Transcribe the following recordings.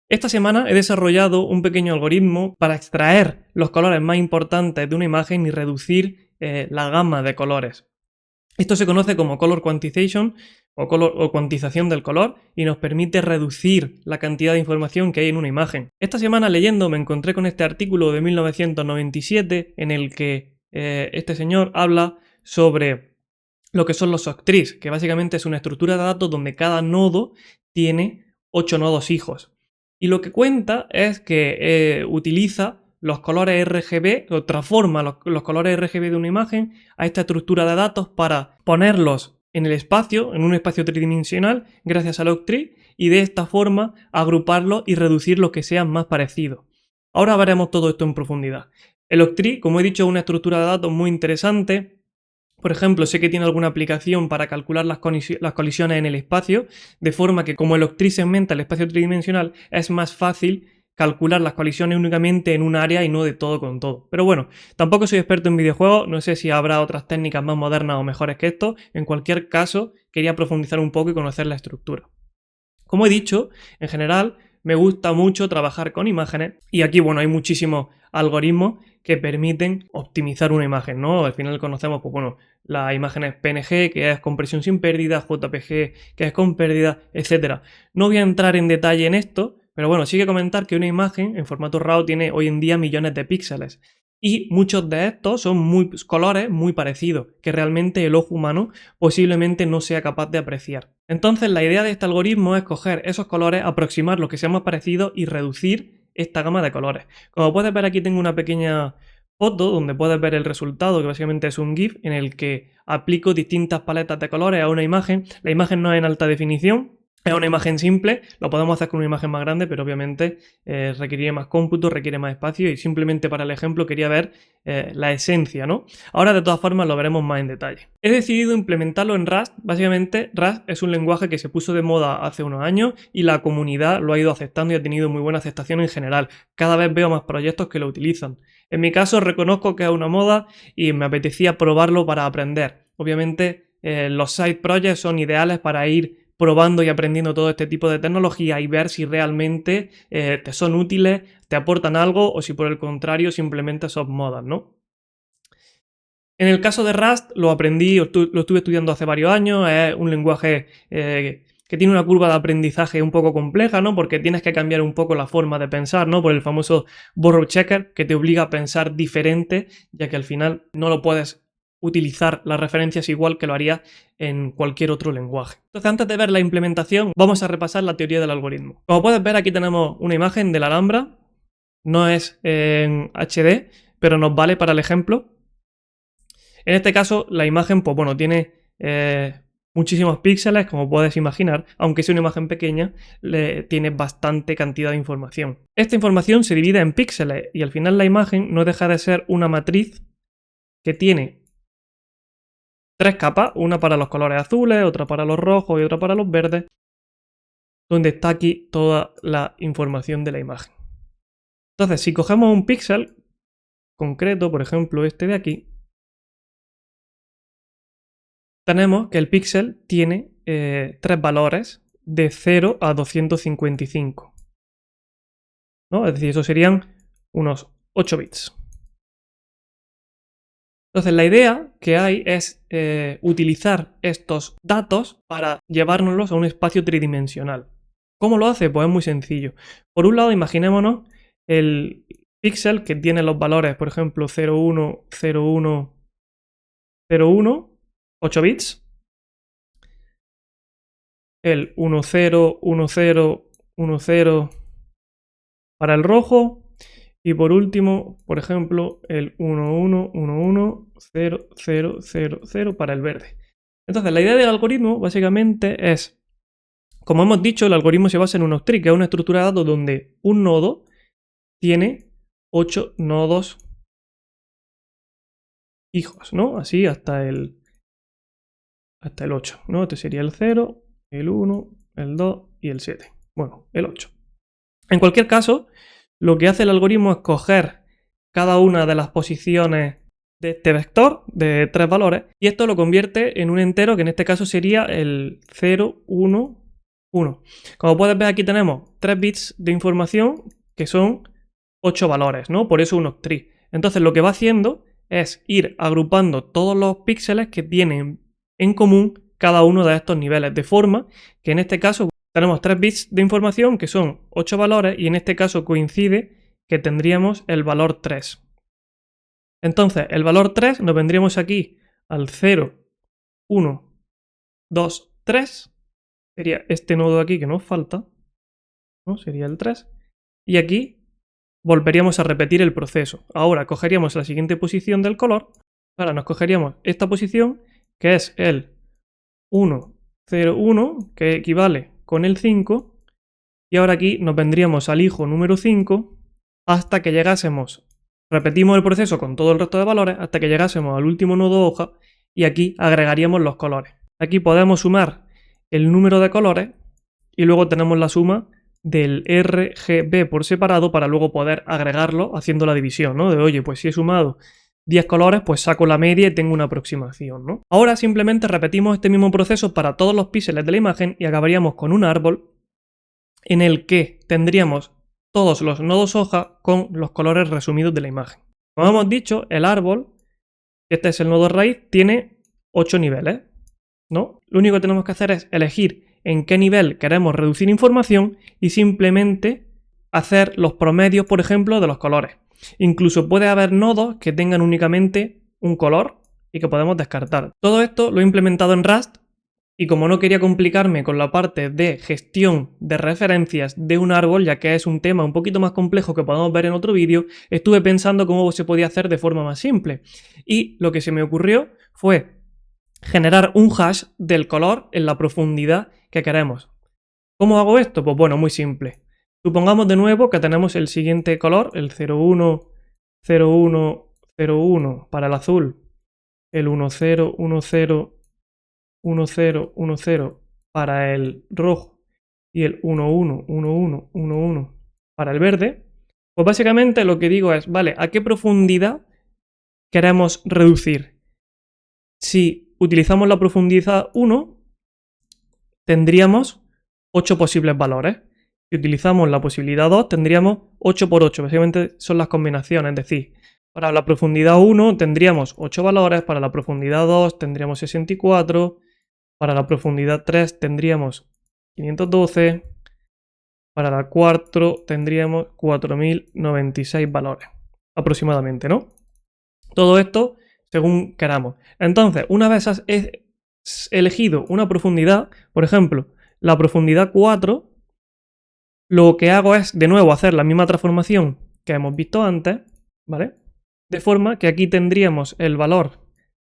Esta semana he desarrollado un pequeño algoritmo para extraer los colores más importantes de una imagen y reducir la gama de colores. Esto se conoce como color quantization o cuantización del color y nos permite reducir la cantidad de información que hay en una imagen. Esta semana leyendo me encontré con este artículo de 1997 en el que este señor habla sobre lo que son los octrees, que básicamente es una estructura de datos donde cada nodo tiene 8 nodos hijos. Y lo que cuenta es que utiliza los colores RGB, o transforma los colores RGB de una imagen a esta estructura de datos para ponerlos en el espacio, en un espacio tridimensional, gracias al octree, y de esta forma agruparlos y reducir los que sean más parecidos. Ahora veremos todo esto en profundidad. El octree, como he dicho, es una estructura de datos muy interesante. Por ejemplo, sé que tiene alguna aplicación para calcular las colisiones en el espacio, de forma que como el octree segmenta el espacio tridimensional, es más fácil calcular las colisiones únicamente en un área y no de todo con todo. Pero bueno, tampoco soy experto en videojuegos, no sé si habrá otras técnicas más modernas o mejores que esto. En cualquier caso, quería profundizar un poco y conocer la estructura. Como he dicho, en general me gusta mucho trabajar con imágenes y aquí, bueno, hay muchísimos algoritmos que permiten optimizar una imagen, ¿no? Al final conocemos, pues bueno, las imágenes PNG, que es compresión sin pérdida, JPG, que es con pérdida, etc. No voy a entrar en detalle en esto, pero bueno, sí que comentar que una imagen en formato RAW tiene hoy en día millones de píxeles. Y muchos de estos son colores muy parecidos, que realmente el ojo humano posiblemente no sea capaz de apreciar. Entonces la idea de este algoritmo es coger esos colores, aproximar los que sean más parecidos y reducir esta gama de colores. Como puedes ver, aquí tengo una pequeña foto donde puedes ver el resultado, que básicamente es un GIF en el que aplico distintas paletas de colores a una imagen. La imagen no es en alta definición, es una imagen simple, lo podemos hacer con una imagen más grande, pero obviamente requeriría más cómputo, requiere más espacio y simplemente para el ejemplo quería ver la esencia, ¿no? Ahora de todas formas lo veremos más en detalle. He decidido implementarlo en Rust. Básicamente Rust es un lenguaje que se puso de moda hace unos años y la comunidad lo ha ido aceptando y ha tenido muy buena aceptación en general. Cada vez veo más proyectos que lo utilizan. En mi caso reconozco que es una moda y me apetecía probarlo para aprender. Obviamente los side projects son ideales para ir probando y aprendiendo todo este tipo de tecnología y ver si realmente te son útiles, te aportan algo o si por el contrario simplemente son modas, ¿no? En el caso de Rust lo aprendí, lo estuve estudiando hace varios años, es un lenguaje que tiene una curva de aprendizaje un poco compleja, ¿no? Porque tienes que cambiar un poco la forma de pensar, ¿no? Por el famoso borrow checker que te obliga a pensar diferente, ya que al final no lo puedes utilizar las referencias igual que lo haría en cualquier otro lenguaje. Entonces, antes de ver la implementación, vamos a repasar la teoría del algoritmo. Como puedes ver, aquí tenemos una imagen de la Alhambra. No es en HD, pero nos vale para el ejemplo. En este caso, la imagen, pues bueno, tiene muchísimos píxeles, como puedes imaginar, aunque sea una imagen pequeña, tiene bastante cantidad de información. Esta información se divide en píxeles y al final la imagen no deja de ser una matriz que tiene 3 capas, una para los colores azules, otra para los rojos y otra para los verdes, donde está aquí toda la información de la imagen. Entonces, si cogemos un píxel concreto, por ejemplo este de aquí, tenemos que el píxel tiene 3 valores de 0 a 255. ¿No? Es decir, eso serían unos 8 bits. Entonces la idea que hay es utilizar estos datos para llevárnoslos a un espacio tridimensional. ¿Cómo lo hace? Pues es muy sencillo. Por un lado, imaginémonos el píxel que tiene los valores, por ejemplo, 01, 01, 01, 8 bits. El 10, 10, 10 para el rojo. Y por último, por ejemplo, el 11, 11, 0, 0, 0, 0 para el verde. Entonces, la idea del algoritmo básicamente es, como hemos dicho, el algoritmo se basa en un octree, que es una estructura de datos donde un nodo tiene 8 nodos hijos, ¿no? Así hasta el 8, ¿no? Este sería el 0, el 1, el 2 y el 7. Bueno, el 8. En cualquier caso, lo que hace el algoritmo es coger cada una de las posiciones de este vector de 3 valores y esto lo convierte en un entero que en este caso sería el 0, 1, 1. Como puedes ver, aquí tenemos 3 bits de información que son 8 valores, ¿no? Por eso un octrit. Entonces lo que va haciendo es ir agrupando todos los píxeles que tienen en común cada uno de estos niveles, de forma que en este caso tenemos 3 bits de información que son 8 valores y en este caso coincide que tendríamos el valor 3. Entonces el valor 3 nos vendríamos aquí al 0, 1, 2, 3. Sería este nodo aquí que nos falta, ¿no? Sería el 3. Y aquí volveríamos a repetir el proceso. Ahora cogeríamos la siguiente posición del color. Ahora nos cogeríamos esta posición, que es el 1, 0, 1, que equivale con el 5. Y ahora aquí nos vendríamos al hijo número 5 hasta que llegásemos. Repetimos el proceso con todo el resto de valores hasta que llegásemos al último nodo hoja y aquí agregaríamos los colores. Aquí podemos sumar el número de colores y luego tenemos la suma del RGB por separado para luego poder agregarlo haciendo la división, ¿no? De oye, pues si he sumado 10 colores, pues saco la media y tengo una aproximación, ¿no? Ahora simplemente repetimos este mismo proceso para todos los píxeles de la imagen y acabaríamos con un árbol en el que tendríamos todos los nodos hoja con los colores resumidos de la imagen. Como hemos dicho, el árbol, este es el nodo raíz, tiene 8 niveles, ¿no? Lo único que tenemos que hacer es elegir en qué nivel queremos reducir información y simplemente hacer los promedios, por ejemplo, de los colores. Incluso puede haber nodos que tengan únicamente un color y que podemos descartar. Todo esto lo he implementado en Rust y como no quería complicarme con la parte de gestión de referencias de un árbol, ya que es un tema un poquito más complejo que podemos ver en otro vídeo, estuve pensando cómo se podía hacer de forma más simple. Y lo que se me ocurrió fue generar un hash del color en la profundidad que queremos. ¿Cómo hago esto? Pues bueno, muy simple. Supongamos de nuevo que tenemos el siguiente color, el 01, 01, 01 para el azul, el 10, 10, 10, 10 para el rojo y el 11, 11, 11 para el verde. Pues básicamente lo que digo es, vale, ¿a qué profundidad queremos reducir? Si utilizamos la profundidad 1, tendríamos 8 posibles valores. Si utilizamos la posibilidad 2, tendríamos 8 por 8. Básicamente son las combinaciones. Es decir, para la profundidad 1 tendríamos 8 valores, para la profundidad 2 tendríamos 64, para la profundidad 3 tendríamos 512, para la 4 tendríamos 4096 valores, aproximadamente, ¿no? Todo esto según queramos. Entonces, una vez has elegido una profundidad, por ejemplo, la profundidad 4, lo que hago es, de nuevo, hacer la misma transformación que hemos visto antes, ¿vale? De forma que aquí tendríamos el valor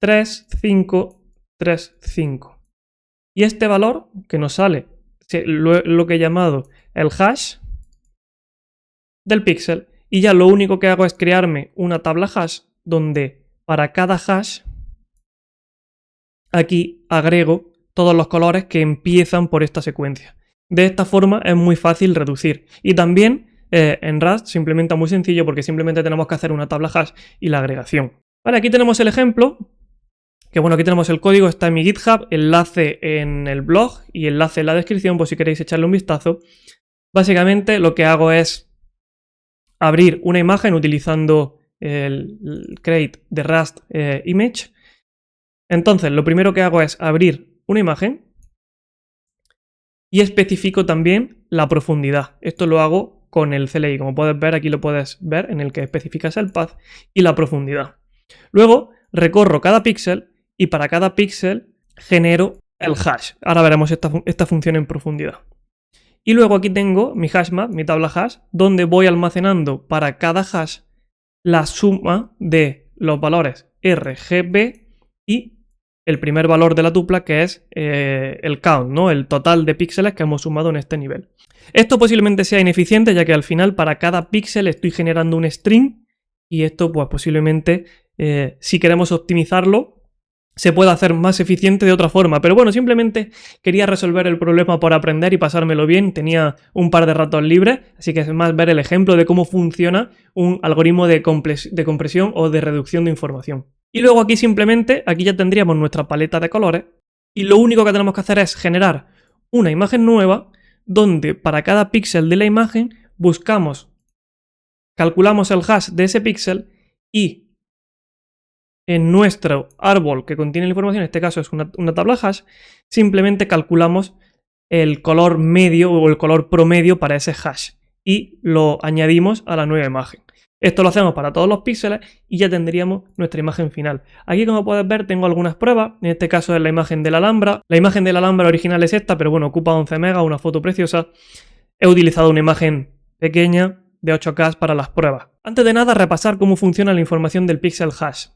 3, 5, 3, 5. Y este valor que nos sale, lo que he llamado el hash del píxel, y ya lo único que hago es crearme una tabla hash donde para cada hash aquí agrego todos los colores que empiezan por esta secuencia. De esta forma es muy fácil reducir. Y también en Rust se implementa muy sencillo porque simplemente tenemos que hacer una tabla hash y la agregación. Vale, aquí tenemos el ejemplo. Que bueno, aquí tenemos el código, está en mi GitHub, enlace en el blog y enlace en la descripción por si queréis echarle un vistazo. Básicamente lo que hago es abrir una imagen utilizando el create de Rust image. Entonces lo primero que hago es abrir una imagen y especifico también la profundidad. Esto lo hago con el CLI, como puedes ver, aquí lo puedes ver en el que especificas el path y la profundidad. Luego recorro cada píxel y para cada píxel genero el hash. Ahora veremos esta función en profundidad. Y luego aquí tengo mi hashmap, mi tabla hash, donde voy almacenando para cada hash la suma de los valores RGB y el primer valor de la tupla, que es el count, ¿no? El total de píxeles que hemos sumado en este nivel. Esto posiblemente sea ineficiente, ya que al final para cada píxel estoy generando un string y esto pues posiblemente si queremos optimizarlo se puede hacer más eficiente de otra forma, pero bueno, simplemente quería resolver el problema por aprender y pasármelo bien, tenía un par de ratos libres, así que es más ver el ejemplo de cómo funciona un algoritmo de compresión o de reducción de información. Y luego aquí simplemente, aquí ya tendríamos nuestra paleta de colores y lo único que tenemos que hacer es generar una imagen nueva donde para cada píxel de la imagen calculamos el hash de ese píxel y en nuestro árbol que contiene la información, en este caso es una tabla hash, simplemente calculamos el color medio o el color promedio para ese hash y lo añadimos a la nueva imagen. Esto lo hacemos para todos los píxeles y ya tendríamos nuestra imagen final. Aquí, como puedes ver, tengo algunas pruebas. En este caso es la imagen de la Alhambra. La imagen de la Alhambra original es esta, pero bueno, ocupa 11 megas, una foto preciosa. He utilizado una imagen pequeña de 8K para las pruebas. Antes de nada, repasar cómo funciona la información del pixel hash.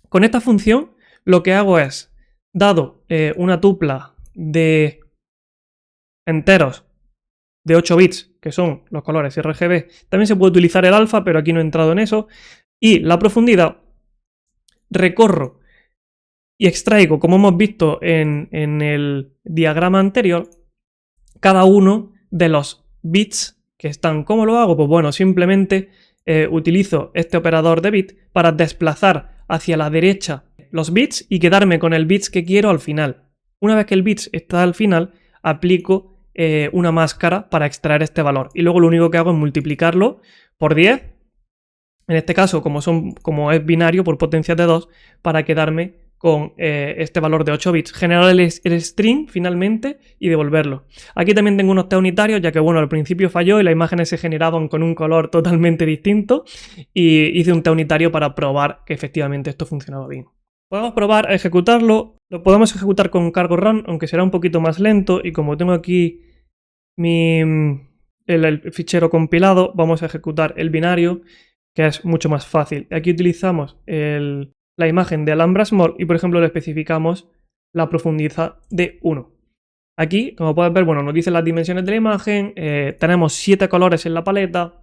Con esta función, lo que hago es, dado una tupla de enteros de 8 bits, que son los colores RGB, también se puede utilizar el alfa, pero aquí no he entrado en eso, y la profundidad, recorro y extraigo, como hemos visto en el diagrama anterior, cada uno de los bits que están. ¿Cómo lo hago? Pues bueno, simplemente utilizo este operador de bit para desplazar hacia la derecha los bits y quedarme con el bits que quiero al final. Una vez que el bits está al final, aplico una máscara para extraer este valor. Y luego lo único que hago es multiplicarlo por 10. En este caso, como es binario, por potencias de 2, para quedarme con este valor de 8 bits. Generar el string finalmente y devolverlo. Aquí también tengo unos T unitarios, ya que bueno, al principio falló y las imágenes se generaban con un color totalmente distinto. Y hice un T unitario para probar que efectivamente esto funcionaba bien. Podemos probar a ejecutarlo. Lo podemos ejecutar con cargo run, aunque será un poquito más lento. Y como tengo aquí el fichero compilado, vamos a ejecutar el binario, que es mucho más fácil. Aquí utilizamos la imagen de Alhambra Small y, por ejemplo, le especificamos la profundidad de 1. Aquí, como puedes ver, bueno, nos dice las dimensiones de la imagen, tenemos 7 colores en la paleta.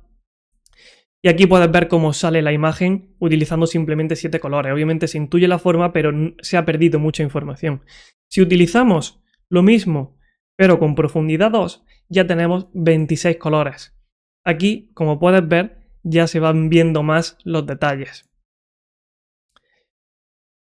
Y aquí puedes ver cómo sale la imagen utilizando simplemente 7 colores. Obviamente se intuye la forma, pero se ha perdido mucha información. Si utilizamos lo mismo, pero con profundidad 2, ya tenemos 26 colores. Aquí, como puedes ver, ya se van viendo más los detalles.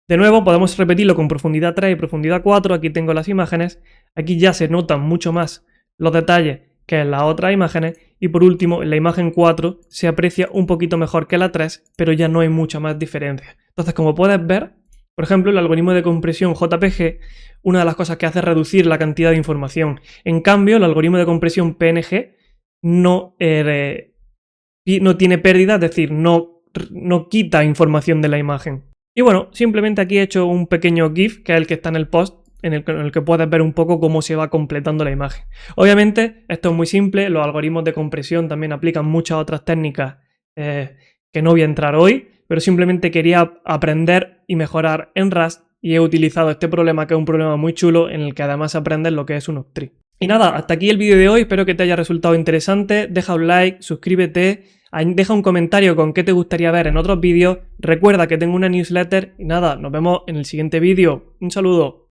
De nuevo, podemos repetirlo con profundidad 3 y profundidad 4. Aquí tengo las imágenes. Aquí ya se notan mucho más los detalles que en las otras imágenes. Y por último, en la imagen 4 se aprecia un poquito mejor que la 3, pero ya no hay mucha más diferencia. Entonces, como puedes ver, por ejemplo, el algoritmo de compresión JPG, una de las cosas que hace es reducir la cantidad de información. En cambio, el algoritmo de compresión PNG no tiene pérdida, es decir, no quita información de la imagen. Y bueno, simplemente aquí he hecho un pequeño GIF, que es el que está en el post, en el que puedes ver un poco cómo se va completando la imagen. Obviamente, esto es muy simple, los algoritmos de compresión también aplican muchas otras técnicas que no voy a entrar hoy, pero simplemente quería aprender y mejorar en Rust y he utilizado este problema, que es un problema muy chulo, en el que además aprendes lo que es un octree. Y nada, hasta aquí el vídeo de hoy, espero que te haya resultado interesante, deja un like, suscríbete, deja un comentario con qué te gustaría ver en otros vídeos, recuerda que tengo una newsletter y nada, nos vemos en el siguiente vídeo, un saludo.